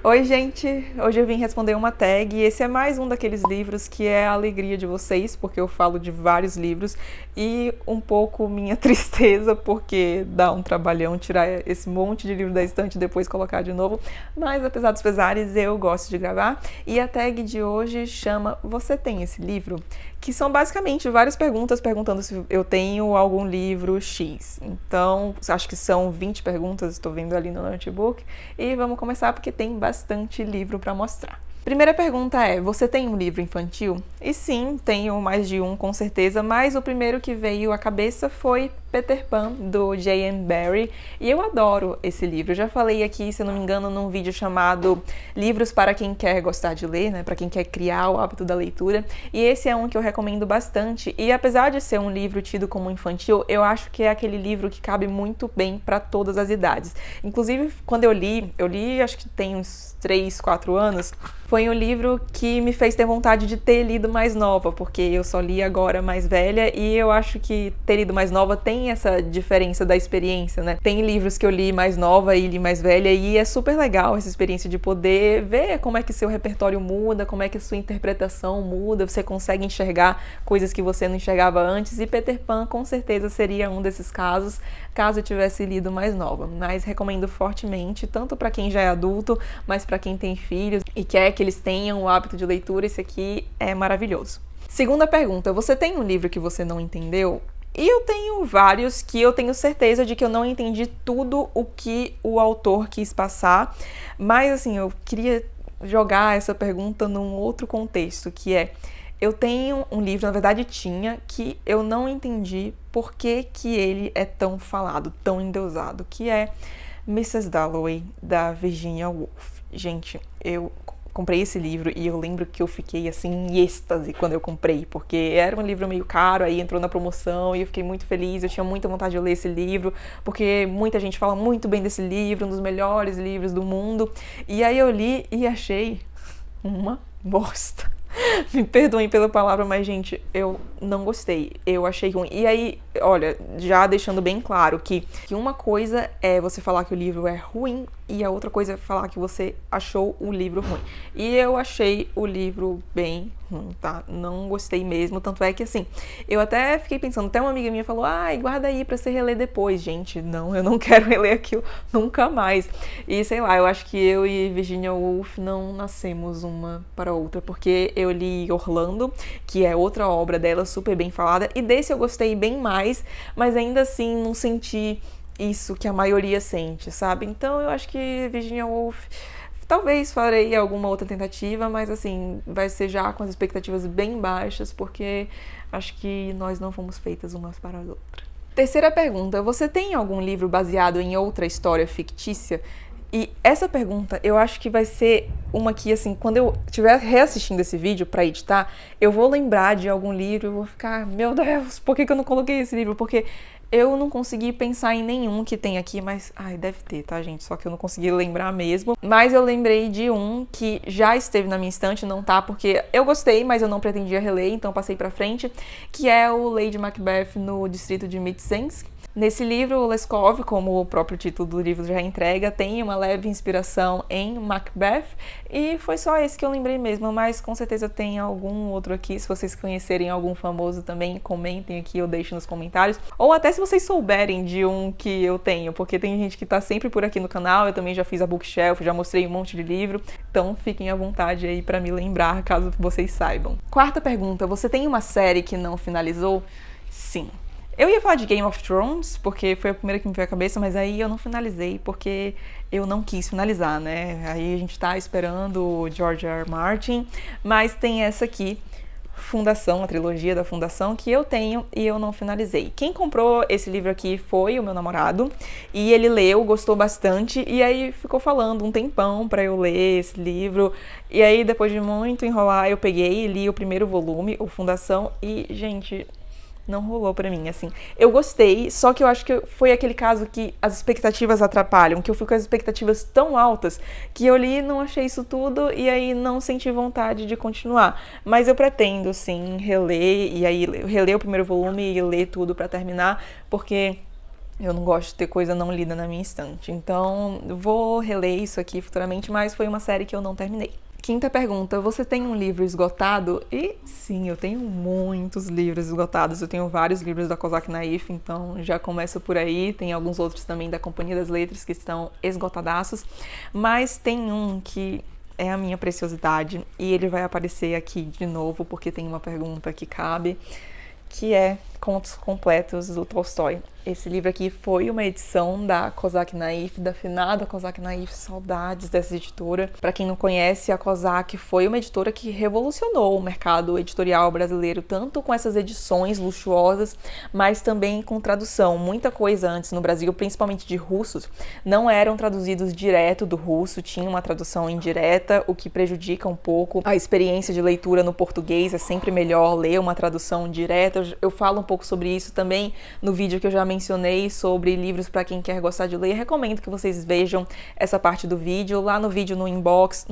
Oi, gente! Hoje eu vim responder uma tag e esse é mais um daqueles livros que é a alegria de vocês, porque eu falo de vários livros e um pouco minha tristeza, porque dá um trabalhão tirar esse monte de livro da estante e depois colocar de novo, mas apesar dos pesares eu gosto de gravar e a tag de hoje chama Você tem esse livro? Que são basicamente várias perguntas perguntando se eu tenho algum livro X. Então, acho que são 20 perguntas, estou vendo ali no notebook. E vamos começar porque tem bastante livro para mostrar. Primeira pergunta é, você tem um livro infantil? E sim, tenho mais de um com certeza, mas o primeiro que veio à cabeça foi Peter Pan, do J.M. Barrie, e eu adoro esse livro. Eu já falei aqui, se não me engano, num vídeo chamado Livros para quem quer gostar de ler, né, para quem quer criar o hábito da leitura, e esse é um que eu recomendo bastante, e apesar de ser um livro tido como infantil, eu acho que é aquele livro que cabe muito bem para todas as idades. Inclusive, quando eu li acho que tem uns 3, 4 anos, foi um livro que me fez ter vontade de ter lido mais nova, porque eu só li agora mais velha e eu acho que ter lido mais nova tem essa diferença da experiência, né? Tem livros que eu li mais nova e li mais velha e é super legal essa experiência de poder ver como é que seu repertório muda, como é que sua interpretação muda, você consegue enxergar coisas que você não enxergava antes e Peter Pan com certeza seria um desses casos, caso eu tivesse lido mais nova. Mas recomendo fortemente, tanto para quem já é adulto, mas para quem tem filhos e quer que eles tenham o hábito de leitura, esse aqui é maravilhoso. Segunda pergunta, você tem um livro que você não entendeu? E eu tenho vários que eu tenho certeza de que eu não entendi tudo o que o autor quis passar, mas assim, eu queria jogar essa pergunta num outro contexto, que é, eu tenho um livro, na verdade tinha, que eu não entendi por que ele é tão falado, tão endeusado, que é Mrs. Dalloway, da Virginia Woolf. Gente, eu comprei esse livro e eu lembro que eu fiquei assim em êxtase quando eu comprei, porque era um livro meio caro, aí entrou na promoção e eu fiquei muito feliz, eu tinha muita vontade de ler esse livro, porque muita gente fala muito bem desse livro, um dos melhores livros do mundo, e aí eu li e achei uma bosta. Me perdoem pela palavra, mas, gente, eu não gostei. Eu achei ruim. E aí, olha, já deixando bem claro que uma coisa é você falar que o livro é ruim e a outra coisa é falar que você achou o livro ruim. E eu achei o livro bem ruim, tá? Não gostei mesmo. Tanto é que, assim, eu até fiquei pensando, até uma amiga minha falou, ai, guarda aí pra você reler depois. Gente, não, eu não quero reler aquilo nunca mais. E, sei lá, eu acho que eu e Virginia Woolf não nascemos uma para outra, porque eu li Orlando, que é outra obra dela super bem falada, e desse eu gostei bem mais, mas ainda assim não senti isso que a maioria sente, sabe? Então eu acho que Virginia Woolf, talvez farei alguma outra tentativa, mas assim, vai ser já com as expectativas bem baixas, porque acho que nós não fomos feitas umas para as outras. Terceira pergunta, você tem algum livro baseado em outra história fictícia? E essa pergunta, eu acho que vai ser uma que, assim, quando eu estiver reassistindo esse vídeo pra editar, eu vou lembrar de algum livro e vou ficar, meu Deus, por que eu não coloquei esse livro? Porque eu não consegui pensar em nenhum que tem aqui, mas, ai, deve ter, tá, gente? Só que eu não consegui lembrar mesmo. Mas eu lembrei de um que já esteve na minha estante, não tá, porque eu gostei, mas eu não pretendia reler, então passei pra frente, que é o Lady Macbeth no distrito de Mtsensk. Nesse livro, o Leskov, como o próprio título do livro já entrega, tem uma leve inspiração em Macbeth, e foi só esse que eu lembrei mesmo, mas com certeza tem algum outro aqui. Se vocês conhecerem algum famoso também, comentem aqui ou deixem nos comentários, ou até se vocês souberem de um que eu tenho, porque tem gente que tá sempre por aqui no canal, eu também já fiz a bookshelf, já mostrei um monte de livro, então fiquem à vontade aí pra me lembrar, caso vocês saibam. Quarta pergunta, você tem uma série que não finalizou? Sim. Eu ia falar de Game of Thrones, porque foi a primeira que me veio à cabeça, mas aí eu não finalizei, porque eu não quis finalizar, né? Aí a gente tá esperando o George R. R. Martin, mas tem essa aqui, Fundação, a trilogia da Fundação, que eu tenho e eu não finalizei. Quem comprou esse livro aqui foi o meu namorado, e ele leu, gostou bastante, e aí ficou falando um tempão pra eu ler esse livro, e aí depois de muito enrolar, eu peguei e li o primeiro volume, o Fundação, e, gente, não rolou pra mim, assim. Eu gostei, só que eu acho que foi aquele caso que as expectativas atrapalham, que eu fui com as expectativas tão altas que eu li, não achei isso tudo e aí não senti vontade de continuar. Mas eu pretendo, sim, reler, e aí reler o primeiro volume e ler tudo pra terminar, porque Eu não gosto de ter coisa não lida na minha estante. Então, vou reler isso aqui futuramente, mas foi uma série que eu não terminei. Quinta pergunta, você tem um livro esgotado? E sim, eu tenho muitos livros esgotados. Eu tenho vários livros da Kozak Naif, então já começo por aí. Tem alguns outros também da Companhia das Letras que estão esgotadaços. Mas tem um que é a minha preciosidade e ele vai aparecer aqui de novo porque tem uma pergunta que cabe, que é Contos Completos do Tolstói. Esse livro aqui foi uma edição da Kozak Naif, da finada Kozak Naif, saudades dessa editora. Para quem não conhece, a Kozak foi uma editora que revolucionou o mercado editorial brasileiro, tanto com essas edições luxuosas, mas também com tradução. Muita coisa antes no Brasil, principalmente de russos, não eram traduzidos direto do russo, tinha uma tradução indireta, o que prejudica um pouco a experiência de leitura no português. É sempre melhor ler uma tradução direta. Eu falo um pouco sobre isso também no vídeo que eu já mencionei sobre livros para quem quer gostar de ler. Recomendo que vocês vejam essa parte do vídeo. Lá no vídeo, no inbox,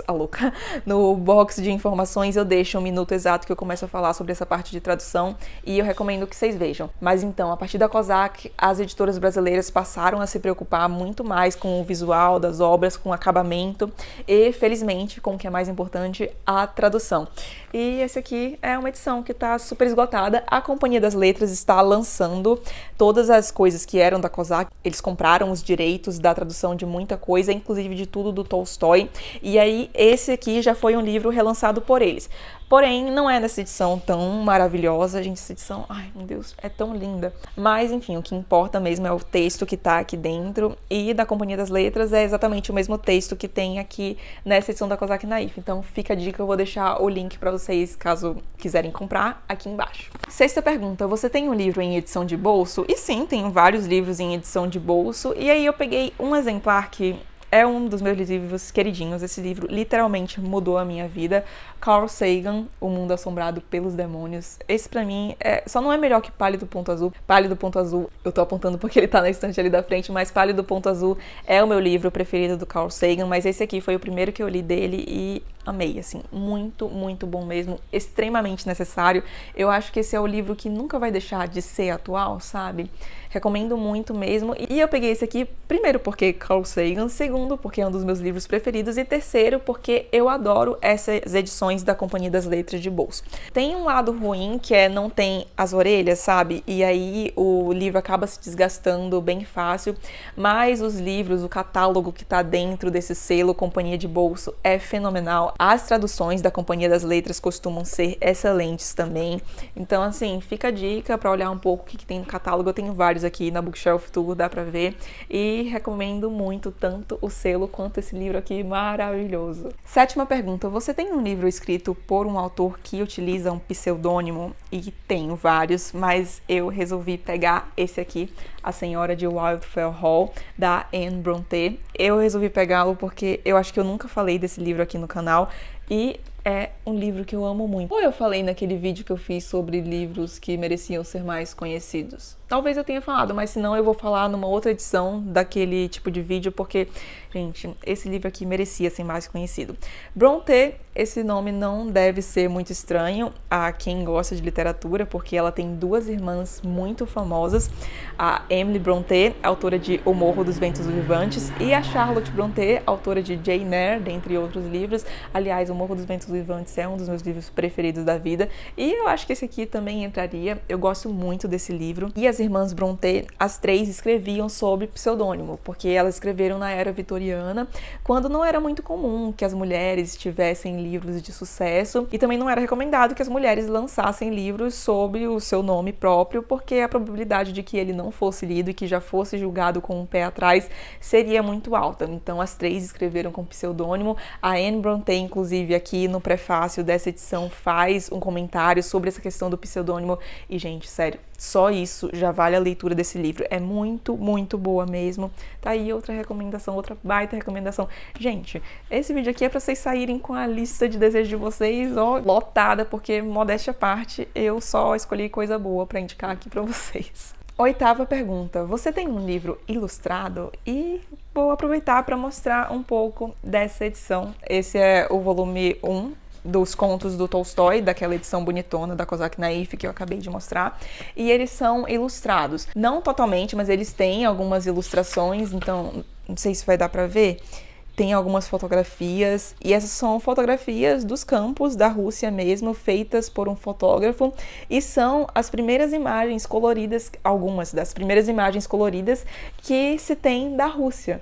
a louca, no box de informações eu deixo um minuto exato que eu começo a falar sobre essa parte de tradução e eu recomendo que vocês vejam. Mas então, a partir da Kozak, as editoras brasileiras passaram a se preocupar muito mais com o visual das obras, com o acabamento e, felizmente, com o que é mais importante, a tradução. E esse aqui é uma edição que está super esgotada. A Companhia das Letras está lançando todas as coisas que eram da Kozak. Eles compraram os direitos da tradução de muita coisa, inclusive de tudo do Tolstói. E aí, esse aqui já foi um livro relançado por eles. Porém, não é nessa edição tão maravilhosa. Gente, essa edição, ai meu Deus, é tão linda. Mas, enfim, o que importa mesmo é o texto que tá aqui dentro. E da Companhia das Letras é exatamente o mesmo texto que tem aqui nessa edição da Kozak Naif. Então, fica a dica, eu vou deixar o link pra vocês, caso quiserem comprar, aqui embaixo. Sexta pergunta, você tem um livro em edição de bolso? E sim, tenho vários livros em edição de bolso. E aí eu peguei um exemplar que é um dos meus livros queridinhos. Esse livro literalmente mudou a minha vida. Carl Sagan, O Mundo Assombrado pelos Demônios. Esse pra mim só não é melhor que Pálido Ponto Azul. Pálido Ponto Azul, eu tô apontando porque ele tá na estante ali da frente, mas Pálido Ponto Azul é o meu livro preferido do Carl Sagan, mas esse aqui foi o primeiro que eu li dele e amei, assim, muito, muito bom mesmo, extremamente necessário. Eu acho que esse é o livro que nunca vai deixar de ser atual, sabe? Recomendo muito mesmo. E eu peguei esse aqui, primeiro porque Carl Sagan, segundo porque é um dos meus livros preferidos e terceiro porque eu adoro essas edições da Companhia das Letras de bolso. Tem um lado ruim que não tem as orelhas, sabe? E aí o livro acaba se desgastando bem fácil, mas os livros, o catálogo que tá dentro desse selo Companhia de Bolso é fenomenal. As traduções da Companhia das Letras costumam ser excelentes também. Então, assim, fica a dica para olhar um pouco o que tem no catálogo. Eu tenho vários aqui na Bookshelf Tour, dá pra ver. E recomendo muito tanto o selo quanto esse livro aqui maravilhoso. Sétima pergunta, você tem um livro escrito por um autor que utiliza um pseudônimo? E tenho vários, mas eu resolvi pegar esse aqui, A Senhora de Wildfell Hall, da Anne Brontë. Eu resolvi pegá-lo porque eu acho que eu nunca falei desse livro aqui no canal e é um livro que eu amo muito. Ou eu falei naquele vídeo que eu fiz sobre livros que mereciam ser mais conhecidos. Talvez eu tenha falado, mas se não eu vou falar numa outra edição daquele tipo de vídeo, porque, gente, esse livro aqui merecia ser mais conhecido. Brontë, esse nome não deve ser muito estranho a quem gosta de literatura, porque ela tem duas irmãs muito famosas, a Emily Brontë, autora de O Morro dos Ventos Uivantes, e a Charlotte Brontë, autora de Jane Eyre, dentre outros livros. Aliás, O Morro dos Ventos Uivantes é um dos meus livros preferidos da vida, e eu acho que esse aqui também entraria. Eu gosto muito desse livro. E as irmãs Brontë, as três escreviam sob pseudônimo, porque elas escreveram na era vitoriana, quando não era muito comum que as mulheres tivessem livros de sucesso, e também não era recomendado que as mulheres lançassem livros sob o seu nome próprio, porque a probabilidade de que ele não fosse lido e que já fosse julgado com um pé atrás seria muito alta. Então as três escreveram com pseudônimo. A Anne Brontë, inclusive, aqui no prefácio dessa edição faz um comentário sobre essa questão do pseudônimo e, gente, sério, só isso já vale a leitura desse livro. É muito, muito boa mesmo. Tá aí outra recomendação, outra baita recomendação. Gente, esse vídeo aqui é pra vocês saírem com a lista de desejos de vocês, ó, lotada, porque, modéstia à parte, eu só escolhi coisa boa pra indicar aqui pra vocês. Oitava pergunta, você tem um livro ilustrado? E vou aproveitar para mostrar um pouco dessa edição. Esse é o volume 1 dos contos do Tolstói, daquela edição bonitona da Kozak Naif que eu acabei de mostrar, e eles são ilustrados. Não totalmente, mas eles têm algumas ilustrações, então não sei se vai dar pra ver. Tem algumas fotografias, e essas são fotografias dos campos da Rússia mesmo, feitas por um fotógrafo, e são as primeiras imagens coloridas, algumas das primeiras imagens coloridas que se tem da Rússia.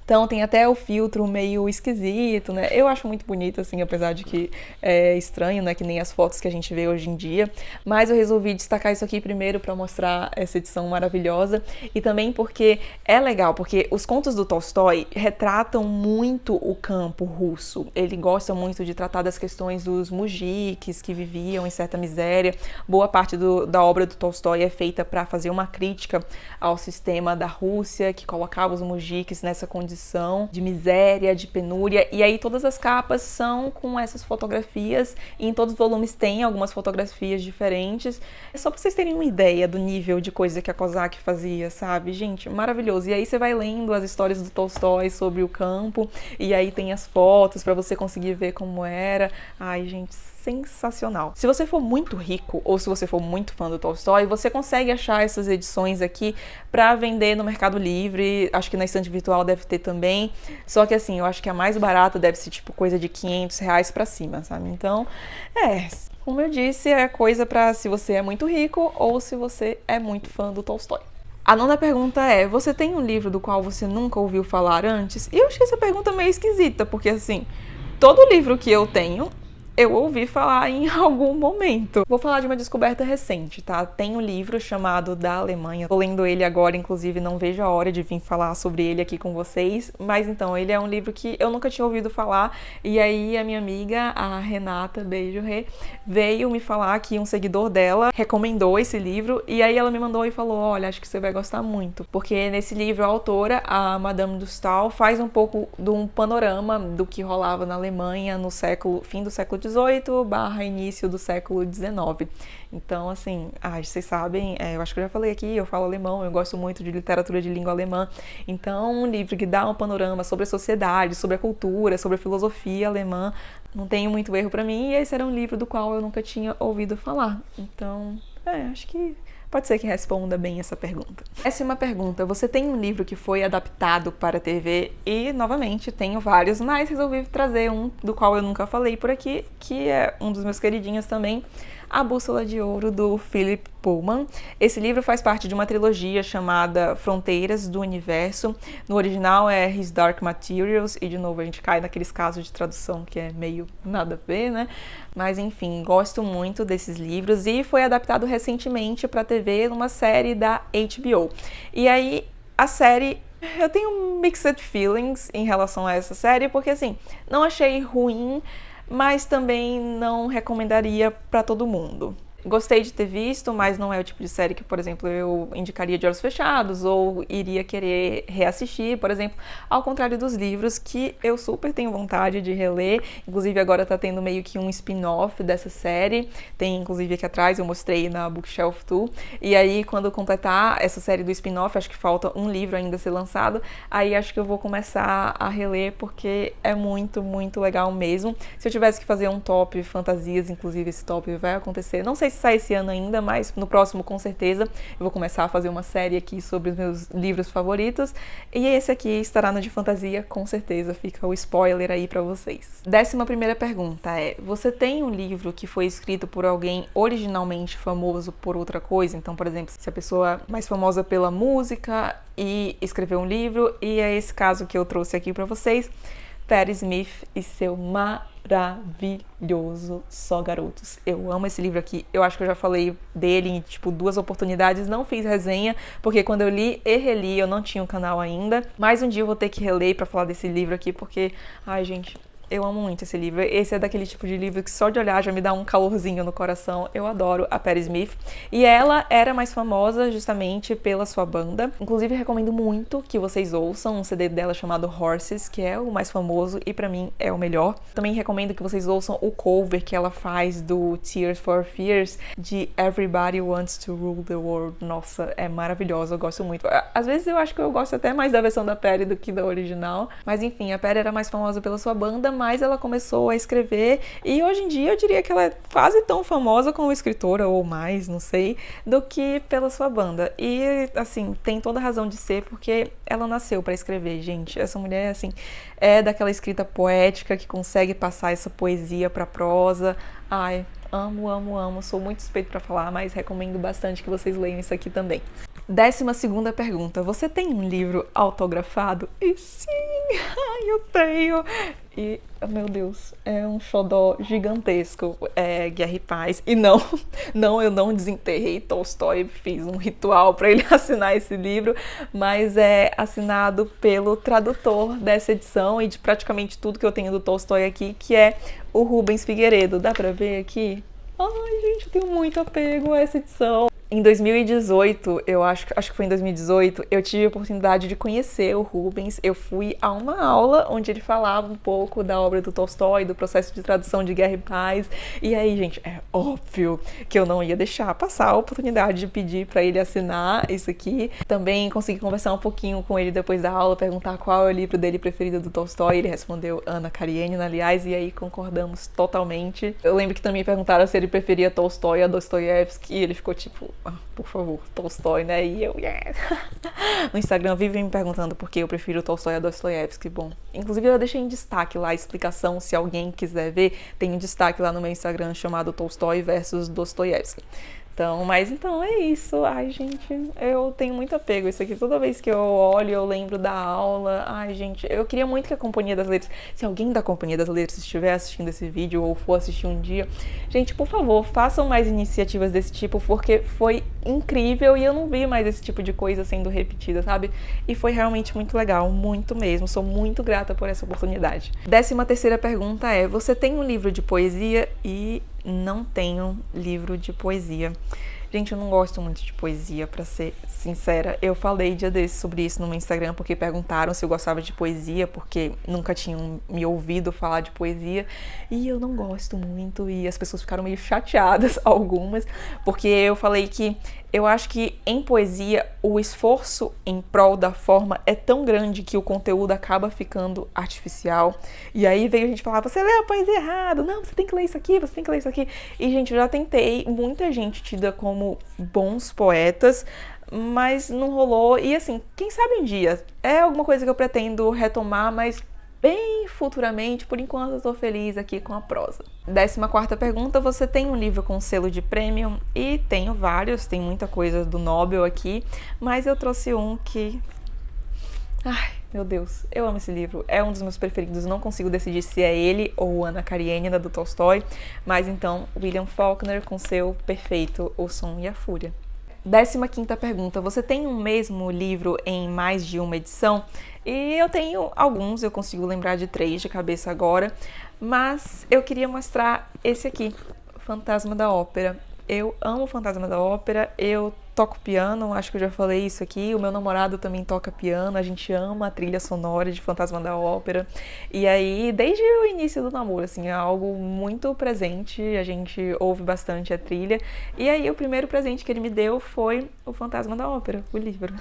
Então tem até o filtro meio esquisito, né? Eu acho muito bonito, assim, apesar de que é estranho, né? Que nem as fotos que a gente vê hoje em dia. Mas eu resolvi destacar isso aqui primeiro para mostrar essa edição maravilhosa. E também porque é legal, porque os contos do Tolstói retratam muito o campo russo. Ele gosta muito de tratar das questões dos mujiques que viviam em certa miséria. Boa parte da obra do Tolstói é feita para fazer uma crítica ao sistema da Rússia, que colocava os mujiques nessa condição de miséria, de penúria, e aí todas as capas são com essas fotografias, e em todos os volumes tem algumas fotografias diferentes. É só pra vocês terem uma ideia do nível de coisa que a Kozak fazia, sabe? Gente, maravilhoso. E aí você vai lendo as histórias do Tolstói sobre o campo, e aí tem as fotos pra você conseguir ver como era. Ai, gente, sensacional. Se você for muito rico ou se você for muito fã do Tolstói, você consegue achar essas edições aqui para vender no Mercado Livre. Acho que na estante virtual deve ter também. Só que assim, eu acho que a mais barata deve ser tipo coisa de R$ 500 para cima, sabe? Então, como eu disse, é coisa para se você é muito rico ou se você é muito fã do Tolstói. A nona pergunta é: você tem um livro do qual você nunca ouviu falar antes? E eu achei essa pergunta meio esquisita, porque assim, todo livro que eu tenho eu ouvi falar em algum momento. Vou falar de uma descoberta recente, tá? Tem um livro chamado Da Alemanha. Tô lendo ele agora, inclusive não vejo a hora de vir falar sobre ele aqui com vocês. Mas então, ele é um livro que eu nunca tinha ouvido falar. E aí a minha amiga, a Renata, beijo, Rê, veio me falar que um seguidor dela recomendou esse livro. E aí ela me mandou e falou: olha, acho que você vai gostar muito. Porque nesse livro a autora, a Madame de Staël, faz um pouco de um panorama do que rolava na Alemanha no fim do século XVIII/início do século XIX. Então, assim, vocês sabem, eu acho que eu já falei aqui, eu falo alemão, eu gosto muito de literatura de língua alemã. Então, um livro que dá um panorama sobre a sociedade, sobre a cultura, sobre a filosofia alemã, não tem muito erro pra mim. E esse era um livro do qual eu nunca tinha ouvido falar. Então, acho que pode ser que responda bem essa pergunta. Décima pergunta: você tem um livro que foi adaptado para a TV? E, novamente, tenho vários, mas resolvi trazer um do qual eu nunca falei por aqui, que é um dos meus queridinhos também, A Bússola de Ouro, do Philip Pullman. Esse livro faz parte de uma trilogia chamada Fronteiras do Universo. No original é His Dark Materials, e de novo a gente cai naqueles casos de tradução que é meio nada a ver, né? Mas enfim, gosto muito desses livros, e foi adaptado recentemente para a TV numa série da HBO. E aí, a série, eu tenho mixed feelings em relação a essa série, porque assim, não achei ruim, mas também não recomendaria para todo mundo. Gostei de ter visto, mas não é o tipo de série que, por exemplo, eu indicaria de olhos fechados ou iria querer reassistir, por exemplo, ao contrário dos livros, que eu super tenho vontade de reler. Inclusive agora tá tendo meio que um spin-off dessa série, tem inclusive aqui atrás, eu mostrei na Bookshelf Tour, e aí quando eu completar essa série do spin-off, acho que falta um livro ainda a ser lançado, aí acho que eu vou começar a reler, porque é muito, muito legal mesmo. Se eu tivesse que fazer um top fantasias, inclusive esse top vai acontecer, não sei se sai esse ano ainda, mas no próximo com certeza eu vou começar a fazer uma série aqui sobre os meus livros favoritos, e esse aqui estará no de fantasia, com certeza, fica o spoiler aí pra vocês. 11ª pergunta é: você tem um livro que foi escrito por alguém originalmente famoso por outra coisa? Então, por exemplo, se a pessoa é mais famosa pela música e escreveu um livro, e é esse caso que eu trouxe aqui pra vocês, Patti Smith e seu maravilhoso Só Garotos. Eu amo esse livro aqui, eu acho que eu já falei dele em, 2 oportunidades, não fiz resenha, porque quando eu li e reli, eu não tinha um canal ainda, mas um dia eu vou ter que reler pra falar desse livro aqui, porque, gente, eu amo muito esse livro. Esse é daquele tipo de livro que só de olhar já me dá um calorzinho no coração. Eu adoro a Patti Smith. E ela era mais famosa justamente pela sua banda. Inclusive, recomendo muito que vocês ouçam um CD dela chamado Horses, que é o mais famoso e pra mim é o melhor. Também recomendo que vocês ouçam o cover que ela faz do Tears for Fears, de Everybody Wants to Rule the World. Nossa, é maravilhosa, eu gosto muito. Às vezes eu acho que eu gosto até mais da versão da Patti do que da original. Mas enfim, a Patti era mais famosa pela sua banda, mais ela começou a escrever, e hoje em dia eu diria que ela é quase tão famosa como escritora, ou mais, não sei, do que pela sua banda. E, assim, tem toda a razão de ser, porque ela nasceu pra escrever, gente. Essa mulher, assim, é daquela escrita poética que consegue passar essa poesia pra prosa. Ai, amo, amo, amo. Sou muito suspeito pra falar, mas recomendo bastante que vocês leiam isso aqui também. 12ª pergunta. Você tem um livro autografado? E sim, ai, eu tenho. E, meu Deus, é um xodó gigantesco, Guerra e Paz. E não, eu não desenterrei Tolstói, fiz um ritual para ele assinar esse livro, mas é assinado pelo tradutor dessa edição e de praticamente tudo que eu tenho do Tolstói aqui, que é o Rubens Figueiredo. Dá pra ver aqui? Ai, gente, eu tenho muito apego a essa edição. Em 2018, eu acho que foi em 2018, eu tive a oportunidade de conhecer o Rubens. Eu fui a uma aula onde ele falava um pouco da obra do Tolstói, do processo de tradução de Guerra e Paz. E aí, gente, é óbvio que eu não ia deixar passar a oportunidade de pedir para ele assinar isso aqui. Também consegui conversar um pouquinho com ele depois da aula, perguntar qual é o livro dele preferido do Tolstói. Ele respondeu Ana Karenina, aliás, e aí concordamos totalmente. Eu lembro que também perguntaram se ele preferia Tolstói a Dostoiévski, e ele ficou tipo, por favor, Tolstói, né? E eu, yes! No Instagram vivem me perguntando por que eu prefiro Tolstói a Dostoiévski. Bom, inclusive eu deixei em destaque lá a explicação, se alguém quiser ver, tem um destaque lá no meu Instagram chamado Tolstói versus Dostoiévski. Então é isso. Ai, gente, eu tenho muito apego a isso aqui. Toda vez que eu olho, eu lembro da aula. Ai, gente, eu queria muito que a Companhia das Letras, se alguém da Companhia das Letras estiver assistindo esse vídeo ou for assistir um dia, gente, por favor, façam mais iniciativas desse tipo, porque foi incrível e eu não vi mais esse tipo de coisa sendo repetida, sabe? E foi realmente muito legal, muito mesmo. Sou muito grata por essa oportunidade. 13ª pergunta é: você tem um livro de poesia? E não tenho livro de poesia. Gente, eu não gosto muito de poesia, pra ser sincera. Eu falei dia desses sobre isso no meu Instagram, porque perguntaram se eu gostava de poesia, porque nunca tinham me ouvido falar de poesia. E eu não gosto muito, e as pessoas ficaram meio chateadas, algumas, porque eu falei que eu acho que em poesia o esforço em prol da forma é tão grande que o conteúdo acaba ficando artificial. E aí veio a gente falar, você leu a poesia errado, não, você tem que ler isso aqui, você tem que ler isso aqui. E, gente, eu já tentei, muita gente tida como bons poetas, mas não rolou. E assim, quem sabe um dia, é alguma coisa que eu pretendo retomar, mas bem futuramente. Por enquanto eu tô feliz aqui com a prosa. 14ª pergunta, você tem um livro com selo de premium? E tenho vários, tem muita coisa do Nobel aqui, mas eu trouxe um que... ai, meu Deus, eu amo esse livro, é um dos meus preferidos, não consigo decidir se é ele ou Ana Karenina, do Tolstói, mas então, William Faulkner com seu perfeito O Som e a Fúria. 15ª pergunta, você tem um mesmo livro em mais de uma edição? E eu tenho alguns, eu consigo lembrar de 3 de cabeça agora, mas eu queria mostrar esse aqui, Fantasma da Ópera. Eu amo Fantasma da Ópera, eu toco piano, acho que eu já falei isso aqui, o meu namorado também toca piano, a gente ama a trilha sonora de Fantasma da Ópera, e aí, desde o início do namoro, assim, é algo muito presente, a gente ouve bastante a trilha, e aí o primeiro presente que ele me deu foi o Fantasma da Ópera, o livro,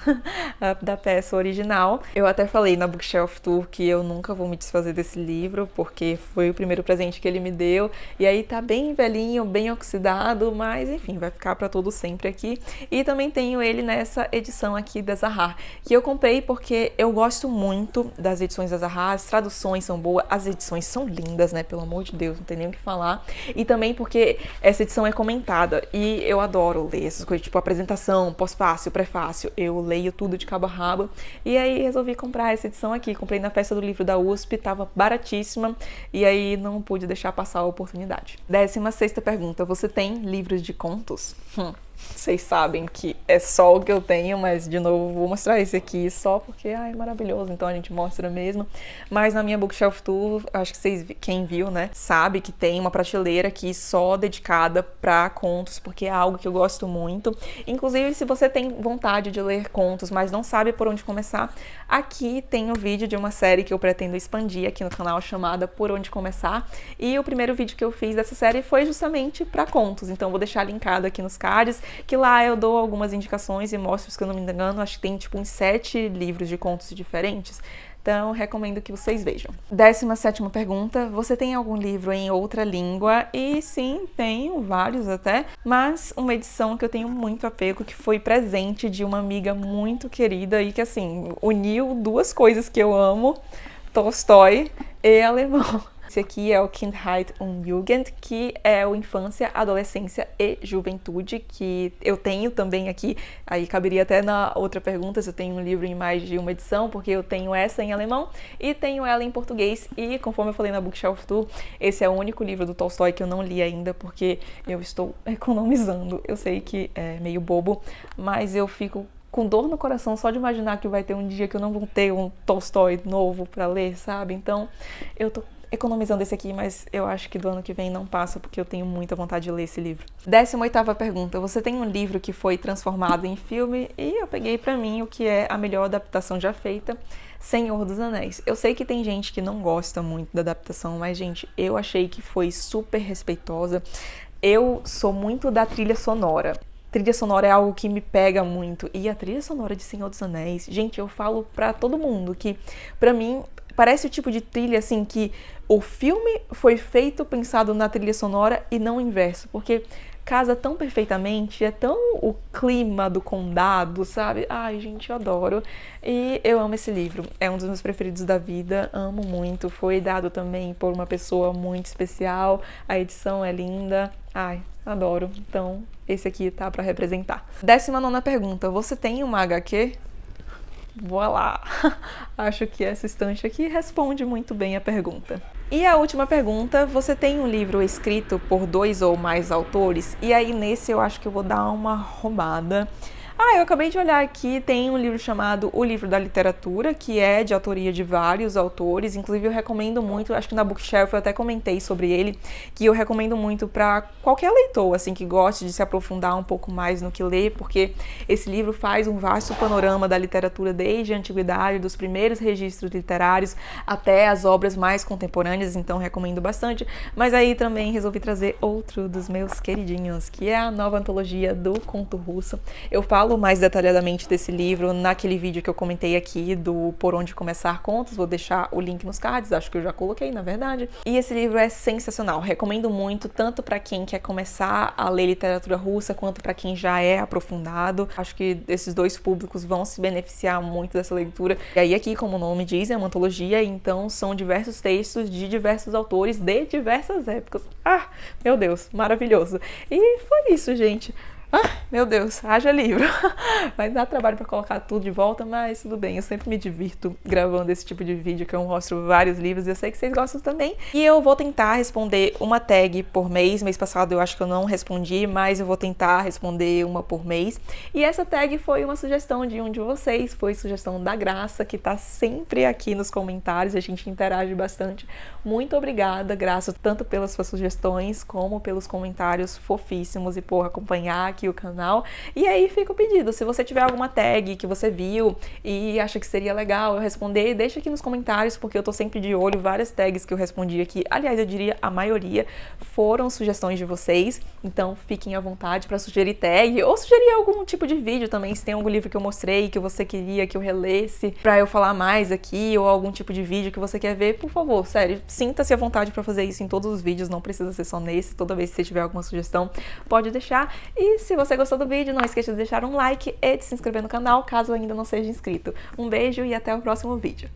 da peça original. Eu até falei na Bookshelf Tour que eu nunca vou me desfazer desse livro, porque foi o primeiro presente que ele me deu, e aí tá bem velhinho, bem oxidado, mas enfim, vai ficar pra todo sempre aqui. E também tenho ele nessa edição aqui da Zahar, que eu comprei porque eu gosto muito das edições da Zahar, as traduções são boas, as edições são lindas, né, pelo amor de Deus, não tem nem o que falar, e também porque essa edição é comentada, e eu adoro ler essas coisas, tipo apresentação, pós-fácil, prefácio, eu leio tudo de cabo a rabo, e aí resolvi comprar essa edição aqui, comprei na Festa do Livro da USP, tava baratíssima, e aí não pude deixar passar a oportunidade. 16ª pergunta, você tem livros de contos? Vocês sabem que é só o que eu tenho, mas de novo vou mostrar esse aqui só porque é maravilhoso, então a gente mostra mesmo. Mas na minha Bookshelf Tour, acho que vocês, quem viu, né, sabe que tem uma prateleira aqui só dedicada para contos, porque é algo que eu gosto muito. Inclusive, se você tem vontade de ler contos, mas não sabe por onde começar, aqui tem um vídeo de uma série que eu pretendo expandir aqui no canal chamada Por Onde Começar. E o primeiro vídeo que eu fiz dessa série foi justamente para contos, então vou deixar linkado aqui nos cards, que lá eu dou algumas indicações e mostro, se eu não me engano, acho que tem tipo uns 7 livros de contos diferentes. Então, recomendo que vocês vejam. 17ª pergunta, você tem algum livro em outra língua? E sim, tenho vários até, mas uma edição que eu tenho muito apego, que foi presente de uma amiga muito querida e que, assim, uniu duas coisas que eu amo, Tolstói e alemão. Esse aqui é o Kindheit und Jugend, que é o Infância, Adolescência e Juventude, que eu tenho também aqui. Aí caberia até na outra pergunta se eu tenho um livro em mais de uma edição, porque eu tenho essa em alemão e tenho ela em português. E conforme eu falei na Bookshelf Tour, esse é o único livro do Tolstói que eu não li ainda, porque eu estou economizando. Eu sei que é meio bobo, mas eu fico com dor no coração só de imaginar que vai ter um dia que eu não vou ter um Tolstói novo para ler, sabe? Então, eu tô economizando esse aqui, mas eu acho que do ano que vem não passa, porque eu tenho muita vontade de ler esse livro. 18ª pergunta, você tem um livro que foi transformado em filme? E eu peguei pra mim o que é a melhor adaptação já feita, Senhor dos Anéis. Eu sei que tem gente que não gosta muito da adaptação, mas, gente, eu achei que foi super respeitosa. Eu sou muito da trilha sonora. Trilha sonora é algo que me pega muito. E a trilha sonora de Senhor dos Anéis, gente, eu falo pra todo mundo que, pra mim, parece o tipo de trilha, assim, que o filme foi feito pensado na trilha sonora e não o inverso, porque casa tão perfeitamente, é tão o clima do condado, sabe? Ai, gente, eu adoro. E eu amo esse livro, é um dos meus preferidos da vida, amo muito. Foi dado também por uma pessoa muito especial, a edição é linda, ai, adoro. Então, esse aqui tá pra representar. 19ª pergunta, você tem uma HQ? Voilá! Acho que essa estante aqui responde muito bem a pergunta. E a última pergunta, você tem um livro escrito por 2 ou mais autores? E aí nesse eu acho que eu vou dar uma roubada. Eu acabei de olhar aqui, tem um livro chamado O Livro da Literatura, que é de autoria de vários autores, inclusive eu recomendo muito, acho que na Bookshelf eu até comentei sobre ele, que eu recomendo muito para qualquer leitor, assim, que goste de se aprofundar um pouco mais no que lê, porque esse livro faz um vasto panorama da literatura desde a antiguidade, dos primeiros registros literários até as obras mais contemporâneas, então recomendo bastante. Mas aí também resolvi trazer outro dos meus queridinhos, que é a nova antologia do conto russo. Eu falo mais detalhadamente desse livro naquele vídeo que eu comentei aqui do Por Onde Começar Contos, vou deixar o link nos cards, acho que eu já coloquei, na verdade. E esse livro é sensacional, recomendo muito, tanto para quem quer começar a ler literatura russa, quanto para quem já é aprofundado. Acho que esses dois públicos vão se beneficiar muito dessa leitura. E aí aqui, como o nome diz, é uma antologia, então são diversos textos de diversos autores de diversas épocas. Meu Deus, maravilhoso. E foi isso, gente. Meu Deus, haja livro. Vai dar trabalho para colocar tudo de volta, mas tudo bem, eu sempre me divirto gravando esse tipo de vídeo que eu mostro vários livros e eu sei que vocês gostam também. E eu vou tentar responder uma tag por mês. Mês passado eu acho que eu não respondi, mas eu vou tentar responder uma por mês. E essa tag foi uma sugestão de um de vocês, foi sugestão da Graça, que tá sempre aqui nos comentários, a gente interage bastante. Muito obrigada, Graça, tanto pelas suas sugestões como pelos comentários fofíssimos e por acompanhar aqui o canal. E aí fica o pedido, se você tiver alguma tag que você viu e acha que seria legal eu responder, deixa aqui nos comentários, porque eu tô sempre de olho. Várias tags que eu respondi aqui, aliás, eu diria a maioria foram sugestões de vocês, então fiquem à vontade para sugerir tag ou sugerir algum tipo de vídeo também, se tem algum livro que eu mostrei que você queria que eu relesse para eu falar mais aqui, ou algum tipo de vídeo que você quer ver, por favor, sério, sinta-se à vontade para fazer isso em todos os vídeos, não precisa ser só nesse. Toda vez que você tiver alguma sugestão, pode deixar. E se você gostou do vídeo, não esqueça de deixar um like e de se inscrever no canal, caso ainda não seja inscrito. Um beijo e até o próximo vídeo.